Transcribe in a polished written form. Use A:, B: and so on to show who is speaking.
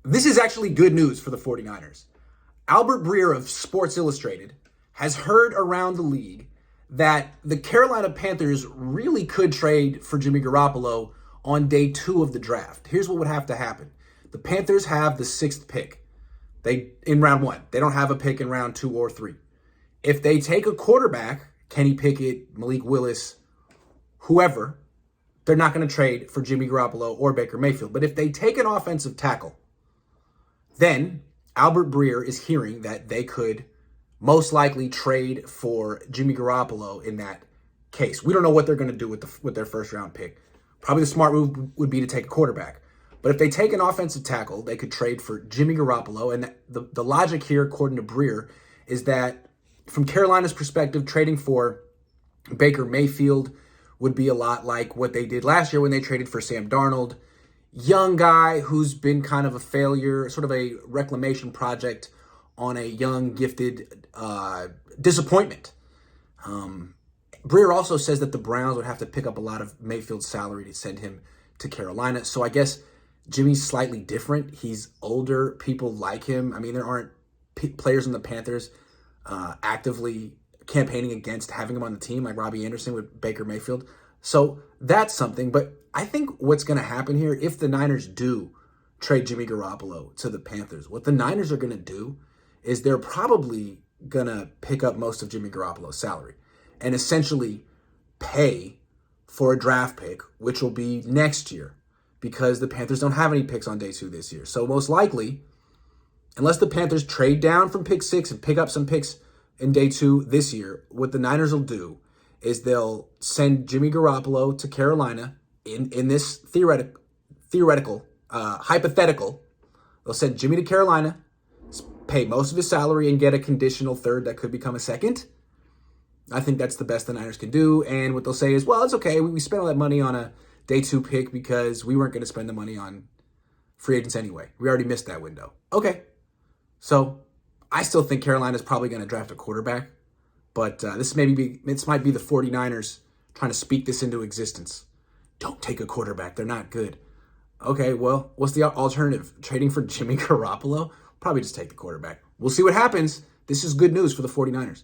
A: This is actually good news for the 49ers. Albert Breer of Sports Illustrated has heard around the league that the Carolina Panthers really could trade for Jimmy Garoppolo on day 2 of the draft. Here's what would have to happen. The Panthers have the 6th pick. In round 1. They don't have a pick in round 2 or 3. If they take a quarterback, Kenny Pickett, Malik Willis, whoever, they're not going to trade for Jimmy Garoppolo or Baker Mayfield. But if they take an offensive tackle, then Albert Breer is hearing that they could most likely trade for Jimmy Garoppolo in that case. We don't know what they're going to do with their first round pick. Probably the smart move would be to take a quarterback. But if they take an offensive tackle, they could trade for Jimmy Garoppolo. And the logic here, according to Breer, is that from Carolina's perspective, trading for Baker Mayfield would be a lot like what they did last year when they traded for Sam Darnold. Young guy who's been kind of a failure, sort of a reclamation project on a young, gifted disappointment. Breer also says that the Browns would have to pick up a lot of Mayfield's salary to send him to Carolina. So I guess Jimmy's slightly different. He's older. People like him. I mean, there aren't players in the Panthers actively campaigning against having him on the team like Robbie Anderson with Baker Mayfield. So that's something. But I think what's going to happen here, if the Niners do trade Jimmy Garoppolo to the Panthers, what the Niners are going to do is they're probably going to pick up most of Jimmy Garoppolo's salary and essentially pay for a draft pick, which will be next year because the Panthers don't have any picks on day 2 this year. So most likely, unless the Panthers trade down from pick 6 and pick up some picks in day 2 this year, what the Niners will do is they'll send Jimmy Garoppolo to Carolina in this hypothetical. They'll send Jimmy to Carolina, pay most of his salary, and get a conditional third that could become a second. I think that's the best the Niners can do. And what they'll say is, well, it's okay. We spent all that money on a day 2 pick because we weren't going to spend the money on free agents anyway. We already missed that window. Okay. So I still think Carolina's probably going to draft a quarterback. But this might be the 49ers trying to speak this into existence. Don't take a quarterback. They're not good. Okay, well, what's the alternative? Trading for Jimmy Garoppolo? Probably just take the quarterback. We'll see what happens. This is good news for the 49ers.